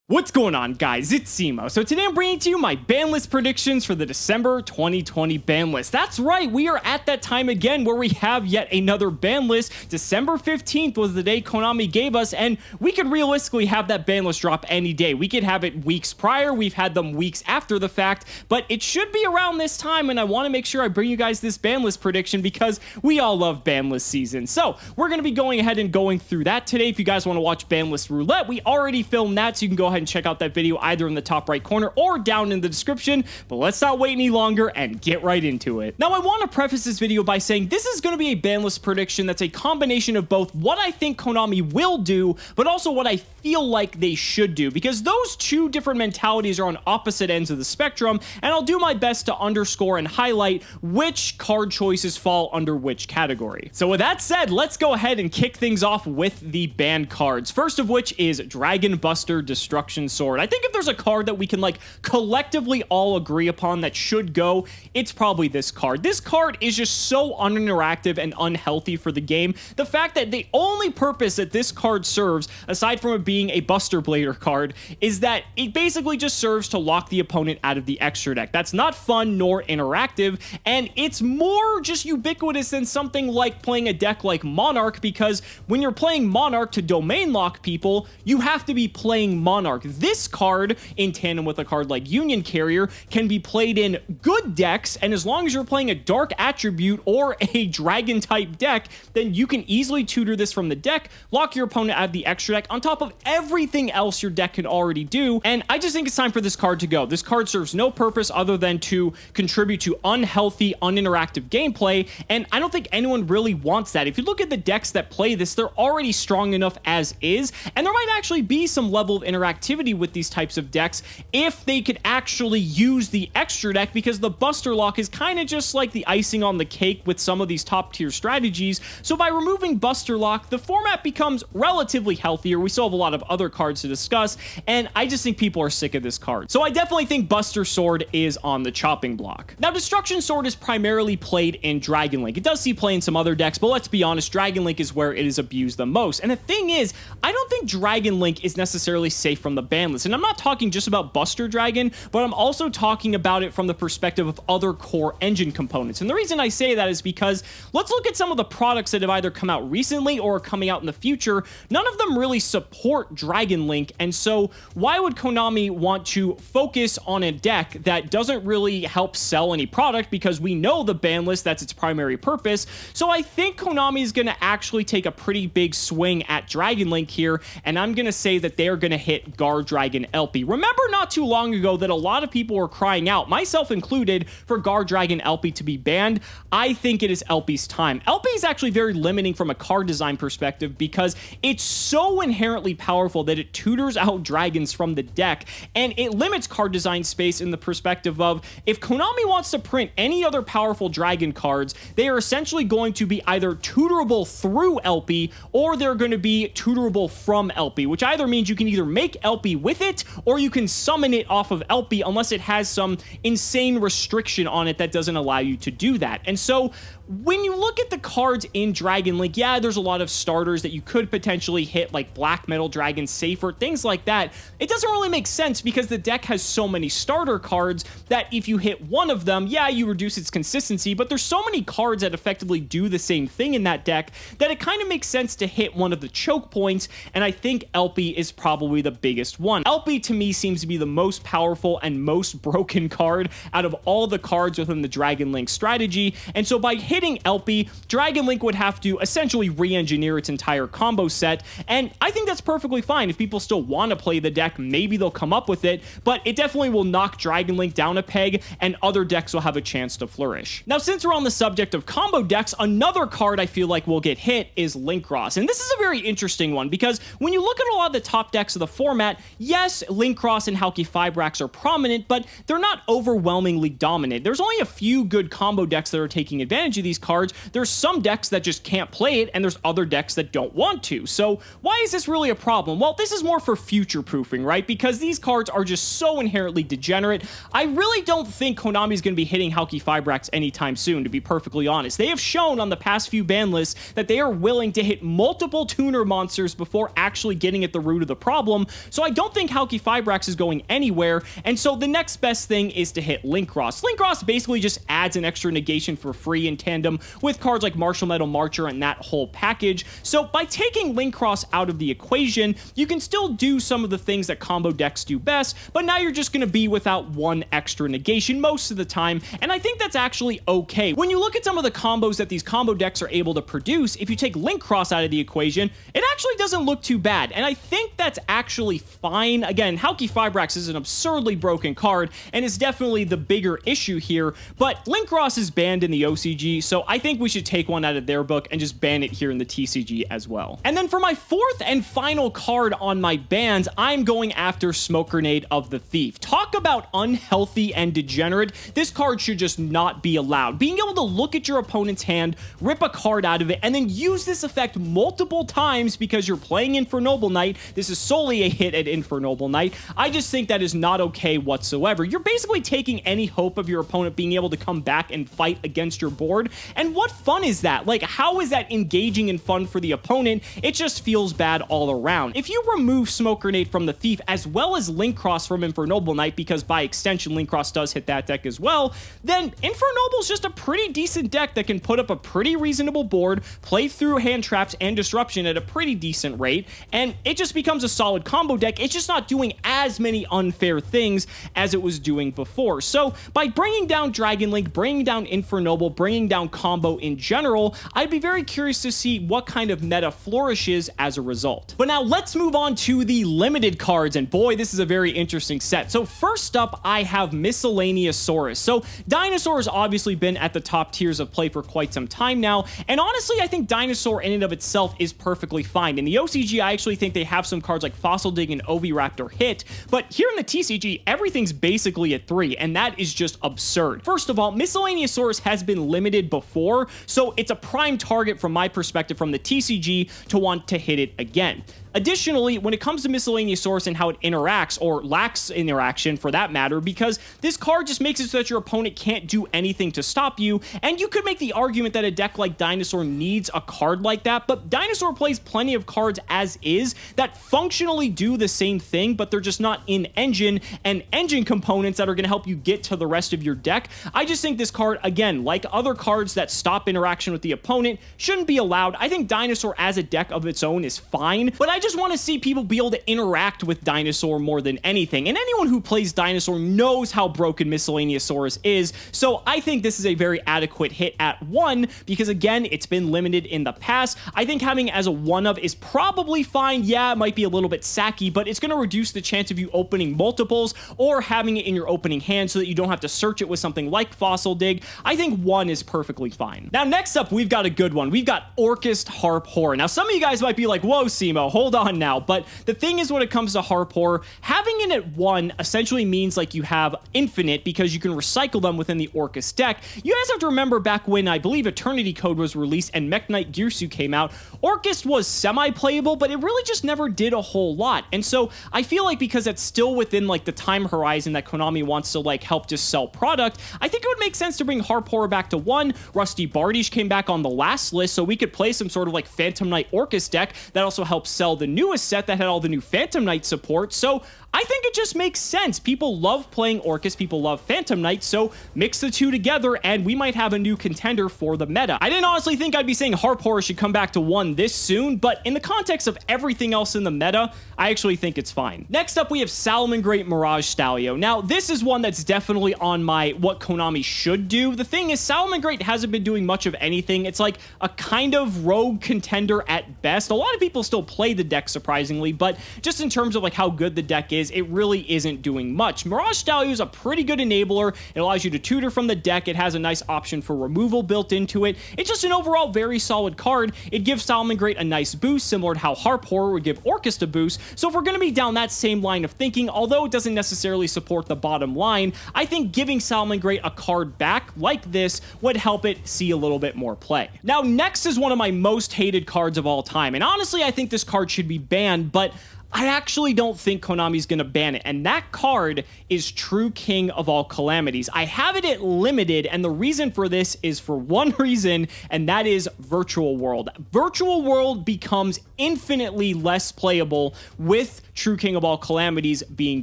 What's going on, guys? It's Cimo. So today I'm bringing to you my ban list predictions for the December 2020 ban list. That's right, we are at that time again where we have yet another ban list. December 15th was the day Konami gave us, and we could realistically have that ban list drop any day. We could have it weeks prior, we've had them weeks after the fact, but it should be around this time, and I want to make sure I bring you guys this ban list prediction because we all love ban list season. So we're going to be going ahead and going through that today. If you guys want to watch ban list roulette, we already filmed that, so you can go ahead and check out that video either in the top right corner or down in the description. But let's not wait any longer and get right into it. Now, I want to preface this video by saying this is going to be a ban list prediction that's a combination of both what I think Konami will do, but also what I feel like they should do, because those two different mentalities are on opposite ends of the spectrum, and I'll do my best to underscore and highlight which card choices fall under which category. So with that said, let's go ahead and kick things off with the banned cards. First of which is Dragon Buster Destruction Sword. I think if there's a card that we can collectively all agree upon that should go, it's probably this card. This card is just so uninteractive and unhealthy for the game. The fact that the only purpose that this card serves, aside from it being a Buster Blader card, is that it basically just serves to lock the opponent out of the extra deck. That's not fun nor interactive, and it's more just ubiquitous than something like playing a deck like Monarch, because when you're playing Monarch to domain lock people, you have to be playing Monarch. This card, in tandem with a card like Union Carrier, can be played in good decks, and as long as you're playing a Dark Attribute or a Dragon type deck, then you can easily tutor this from the deck, lock your opponent out of the extra deck, on top of everything else your deck can already do, and I just think it's time for this card to go. This card serves no purpose other than to contribute to unhealthy, uninteractive gameplay, and I don't think anyone really wants that. If you look at the decks that play this, they're already strong enough as is, and there might actually be some level of interactivity with these types of decks if they could actually use the extra deck, because the Buster Lock is kind of just like the icing on the cake with some of these top tier strategies. So by removing Buster Lock, the format becomes relatively healthier. We still have a lot of other cards to discuss, and I just think people are sick of this card. So I definitely think Buster Sword is on the chopping block. Now, Destruction Sword is primarily played in Dragon Link. It does see play in some other decks, but let's be honest, Dragon Link is where it is abused the most. And the thing is, I don't think Dragon Link is necessarily safe from the ban list. And I'm not talking just about Buster Dragon, but I'm also talking about it from the perspective of other core engine components. And the reason I say that is because let's look at some of the products that have either come out recently or are coming out in the future. None of them really support Dragon Link, and so why would Konami want to focus on a deck that doesn't really help sell any product, because we know the ban list, that's its primary purpose. So I think Konami is going to actually take a pretty big swing at Dragon Link here, and I'm going to say that they are going to hit Guard Dragon LP. Remember not too long ago that a lot of people were crying out, myself included, for Guard Dragon LP to be banned. I think it is LP's time. LP is actually very limiting from a card design perspective because it's so inherently powerful that it tutors out dragons from the deck, and it limits card design space in the perspective of, if Konami wants to print any other powerful dragon cards, they are essentially going to be either tutorable through LP or they're going to be tutorable from LP, which either means you can either make LP with it or you can summon it off of LP, unless it has some insane restriction on it that doesn't allow you to do that. And so when you look at the cards in Dragon Link, yeah, there's a lot of starters that you could potentially hit, like Black Metal Dragon, Safer, things like that. It doesn't really make sense because the deck has so many starter cards that if you hit one of them, yeah, you reduce its consistency, but there's so many cards that effectively do the same thing in that deck that it kind of makes sense to hit one of the choke points, and I think LP is probably the biggest one. LP to me seems to be the most powerful and most broken card out of all the cards within the Dragon Link strategy, and so by hitting LP, Dragon Link would have to essentially re-engineer its entire combo set, and I think that's perfectly fine. If people still want to play the deck, maybe they'll come up with it, but it definitely will knock Dragon Link down a peg, and other decks will have a chance to flourish. Now, since we're on the subject of combo decks, another card I feel like will get hit is Linkross, and this is a very interesting one because when you look at a lot of the top decks of the format, yes, Linkross and Halki Fibrax are prominent, but they're not overwhelmingly dominant. There's only a few good combo decks that are taking advantage of these cards, there's some decks that just can't play it, and there's other decks that don't want to. So why is this really a problem? Well, this is more for future proofing, right? Because these cards are just so inherently degenerate. I really don't think Konami's going to be hitting Halqifibrax anytime soon, to be perfectly honest. They have shown on the past few ban lists that they are willing to hit multiple tuner monsters before actually getting at the root of the problem, so I don't think Halqifibrax is going anywhere, and so the next best thing is to hit Linkross. Linkross basically just adds an extra negation for free in tandem with cards like Martial Metal Marcher and that whole package. So by taking Linkross out of the equation, you can still do some of the things that combo decks do best, but now you're just going to be without one extra negation most of the time, and I think that's actually okay. When you look at some of the combos that these combo decks are able to produce, if you take Linkross out of the equation, it actually doesn't look too bad, and I think that's actually fine. Again, Halqifibrax is an absurdly broken card, and is definitely the bigger issue here, but Linkross is banned in the OCG, so I think we should take one out of their book and just ban it here in the TCG as well. And then for my fourth and final card on my bans, I'm going after Smoke Grenade of the Thief. Talk about unhealthy and degenerate. This card should just not be allowed. Being able to look at your opponent's hand, rip a card out of it, and then use this effect multiple times because you're playing Infernoble Knight. This is solely a hit at Infernoble Knight. I just think that is not okay whatsoever. You're basically taking any hope of your opponent being able to come back and fight against your board, and what fun is that? Like, how is that engaging and fun for the opponent? It just feels bad all around. If you remove Smoke Grenade from the Thief as well as Linkross from Infernoble Knight, because by extension Linkross does hit that deck as well, then Infernoble's just a pretty decent deck that can put up a pretty reasonable board, play through hand traps and disruption at a pretty decent rate, and it just becomes a solid combo deck. It's just not doing as many unfair things as it was doing before. So by bringing down Dragon Link, bringing down Infernoble, bringing down combo in general, I'd be very curious to see what kind of meta flourishes as a result. But now let's move on to the limited cards, and boy, this is a very interesting set. So first up, I have Miscellaneousaurus. So Dinosaur has obviously been at the top tiers of play for quite some time now, and honestly, I think Dinosaur in and of itself is perfectly fine. In the OCG, I actually think they have some cards like Fossil Dig and Oviraptor hit, but here in the TCG, everything's basically at 3, and that is just absurd. First of all, Miscellaneousaurus has been limited before, so it's a prime target from my perspective from the TCG to want to hit it again. Additionally, when it comes to Miscellaneousaurus and how it interacts, or lacks interaction for that matter, because this card just makes it so that your opponent can't do anything to stop you, and you could make the argument that a deck like Dinosaur needs a card like that, but Dinosaur plays plenty of cards as is that functionally do the same thing, but they're just not in engine, and engine components that are going to help you get to the rest of your deck. I just think this card, again, like other cards that stop interaction with the opponent, shouldn't be allowed. I think Dinosaur as a deck of its own is fine, but I just want to see people be able to interact with Dinosaur more than anything, and anyone who plays Dinosaur knows how broken Miscellaneousaurus is, so I think this is a very adequate hit at 1, because again, it's been limited in the past. I think having it as a 1-of is probably fine. Yeah, it might be a little bit sacky, but it's going to reduce the chance of you opening multiples, or having it in your opening hand so that you don't have to search it with something like Fossil Dig. I think 1 is perfectly fine. Now, next up, we've got a good one. We've got Orcas Harp Horror. Now, some of you guys might be like, whoa, Cimo, hold on now, but the thing is, when it comes to Harp Horror, having it at 1 essentially means like you have infinite, because you can recycle them within the Orcas deck. You guys have to remember back when, I believe, Eternity Code was released and Mech Knight Girsu came out, Orcas was semi-playable, but it really just never did a whole lot, and so I feel like because that's still within like the time horizon that Konami wants to like help just sell product, I think it would make sense to bring Harp Horror back to 1. Rusty Bardish came back on the last list, so we could play some sort of like Phantom Knight Orcas deck that also helps sell the newest set that had all the new Phantom Knight support, so I think it just makes sense. People love playing Orcas, people love Phantom Knight, so mix the two together and we might have a new contender for the meta. I didn't honestly think I'd be saying Harp Horror should come back to 1 this soon, but in the context of everything else in the meta, I actually think it's fine. Next up, we have Salamangreat Mirage Stalio. Now, this is one that's definitely on my what Konami should do. The thing is, Salamangreat hasn't been doing much of anything. It's like a kind of rogue contender at best. A lot of people still play the deck, surprisingly, but just in terms of like how good the deck is, is it really isn't doing much. Mirage Stallion is a pretty good enabler. It allows you to tutor from the deck. It has a nice option for removal built into it. It's just an overall very solid card. It gives Salamangreat a nice boost, similar to how Harp Horror would give Orcas a boost. So if we're going to be down that same line of thinking, although it doesn't necessarily support the bottom line, I think giving Salamangreat a card back like this would help it see a little bit more play. Now, next is one of my most hated cards of all time, and honestly, I think this card should be banned, but I actually don't think Konami's going to ban it, and that card is True King of all Calamities. I have it at limited, and the reason for this is for one reason, and that is Virtual World. Virtual World becomes infinitely less playable with True King of all Calamities being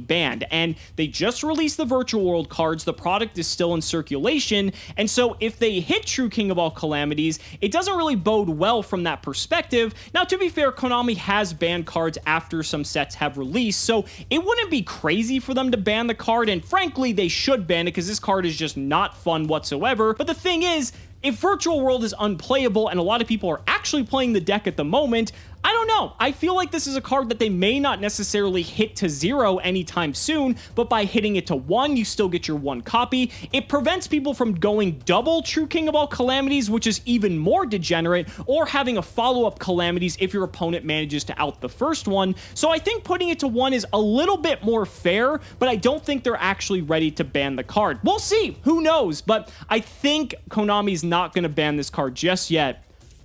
banned, and they just released the Virtual World cards. The product is still in circulation, and so if they hit True King of all Calamities, it doesn't really bode well from that perspective. Now, to be fair, Konami has banned cards after some sets have released, so it wouldn't be crazy for them to ban the card, and frankly, they should ban it because this card is just not fun whatsoever. But the thing is, if Virtual World is unplayable and a lot of people are actually playing the deck at the moment, I don't know. I feel like this is a card that they may not necessarily hit to 0 anytime soon, but by hitting it to 1, you still get your 1 copy. It prevents people from going double True King of all Calamities, which is even more degenerate, or having a follow-up Calamities if your opponent manages to out the first one. So I think putting it to 1 is a little bit more fair, but I don't think they're actually ready to ban the card. We'll see. Who knows? But I think Konami's not going to ban this card just yet,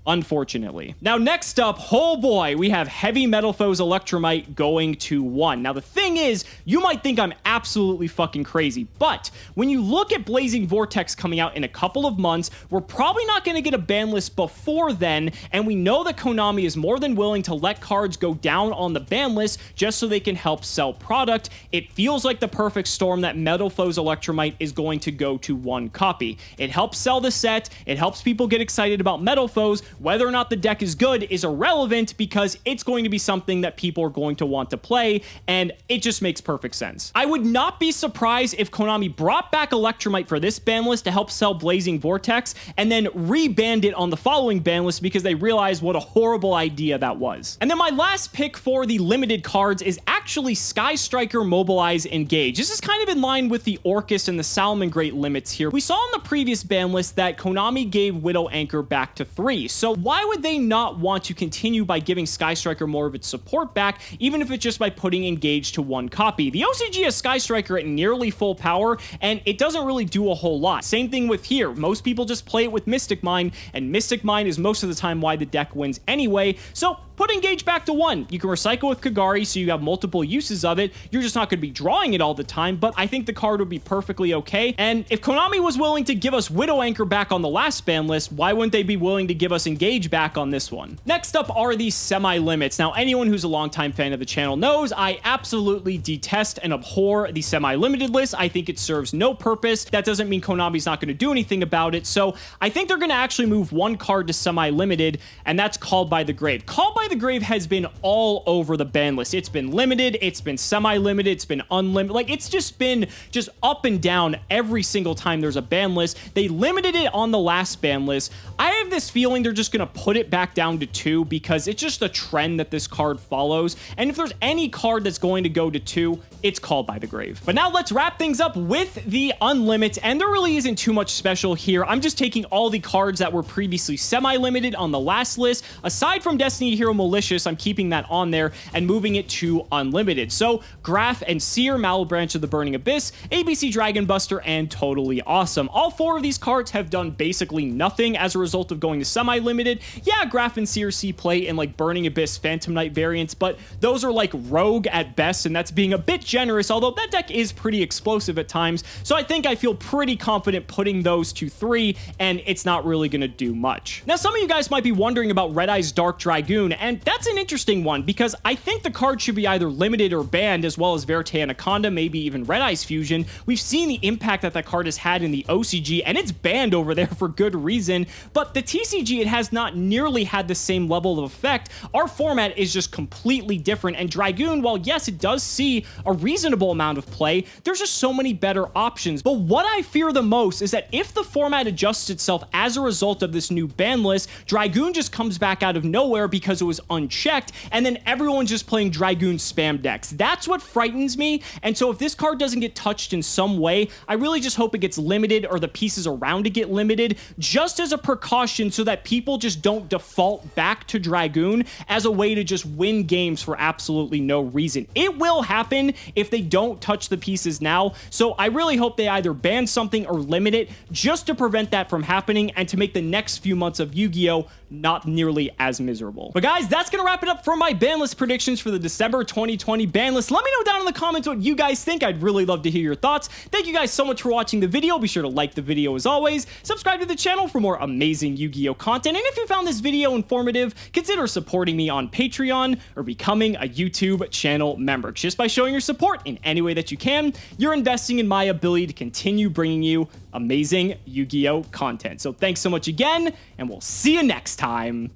unfortunately. Now, next up, oh boy, we have Heavy Metal Foes Electromite going to 1. Now, the thing is, you might think I'm absolutely fucking crazy, but when you look at Blazing Vortex coming out in a couple of months, we're probably not going to get a ban list before then, and we know that Konami is more than willing to let cards go down on the ban list just so they can help sell product. It feels like the perfect storm that Metal Foes Electromite is going to go to 1 copy. It helps sell the set, it helps people get excited about Metal Foes. Whether or not the deck is good is irrelevant because it's going to be something that people are going to want to play, and it just makes perfect sense. I would not be surprised if Konami brought back Electromite for this ban list to help sell Blazing Vortex and then rebanned it on the following ban list because they realized what a horrible idea that was. And then my last pick for the limited cards is actually Sky Striker, Mobilize, Engage. This is kind of in line with the Orcas and the Salamangreat limits here. We saw on the previous ban list that Konami gave Widow Anchor back to 3, so why would they not want to continue by giving Sky Striker more of its support back, even if it's just by putting Engage to 1 copy? The OCG has Sky Striker at nearly full power, and it doesn't really do a whole lot. Same thing with here. Most people just play it with Mystic Mine, and Mystic Mine is most of the time why the deck wins anyway, so put Engage back to 1. You can recycle with Kagari, so you have multiple uses of it. You're just not going to be drawing it all the time, but I think the card would be perfectly okay. And if Konami was willing to give us Widow Anchor back on the last ban list, why wouldn't they be willing to give us Engage back on this one? Next up are the semi-limits. Now, anyone who's a longtime fan of the channel knows I absolutely detest and abhor the semi-limited list. I think it serves no purpose. That doesn't mean Konami's not going to do anything about it. So I think they're going to actually move 1 card to semi-limited, and that's Called by the Grave. Called by the Grave has been all over the ban list. It's been limited, it's been semi-limited, it's been unlimited. Like, it's just been just up and down every single time there's a ban list. They limited it on the last ban list. I have this feeling they're just going to put it back down to 2 because it's just a trend that this card follows. And if there's any card that's going to go to 2, it's Called by the Grave. But now let's wrap things up with the Unlimit, and there really isn't too much special here. I'm just taking all the cards that were previously semi-limited on the last list. Aside from Destiny Hero Malicious, I'm keeping that on there and moving it to unlimited. So Graph and Seer, Malebranch of the Burning Abyss, ABC Dragon Buster, and Totally Awesome. All 4 of these cards have done basically nothing as a result of going to semi-limited. Yeah, Graph and Seer see play in like Burning Abyss, Phantom Knight variants, but those are like rogue at best, and that's being a bit generous, although that deck is pretty explosive at times. So I think I feel pretty confident putting those to 3, and it's not really going to do much. Now, some of you guys might be wondering about Red Eye's Dark Dragoon, and that's an interesting one because I think the card should be either limited or banned, as well as Verte Anaconda, maybe even Red Eye's Fusion. We've seen the impact that card has had in the OCG, and it's banned over there for good reason, but the TCG, it has not nearly had the same level of effect. Our format is just completely different, and Dragoon, while yes, it does see a reasonable amount of play, there's just so many better options. But what I fear the most is that if the format adjusts itself as a result of this new ban list, Dragoon just comes back out of nowhere because it was goes unchecked, and then everyone's just playing Dragoon spam decks. That's what frightens me, and so if this card doesn't get touched in some way, I really just hope it gets limited or the pieces around it get limited, just as a precaution so that people just don't default back to Dragoon as a way to just win games for absolutely no reason. It will happen if they don't touch the pieces now, so I really hope they either ban something or limit it just to prevent that from happening and to make the next few months of Yu-Gi-Oh! Not nearly as miserable. But guys, that's gonna wrap it up for my ban list predictions for the December 2020 ban list. Let me know down in the comments what you guys think. I'd really love to hear your thoughts. Thank you guys so much for watching the video. Be sure to like the video as always. Subscribe to the channel for more amazing Yu-Gi-Oh! Content. And if you found this video informative, consider supporting me on Patreon or becoming a YouTube channel member. Just by showing your support in any way that you can, you're investing in my ability to continue bringing you amazing Yu-Gi-Oh! Content. So thanks so much again, and we'll see you next time.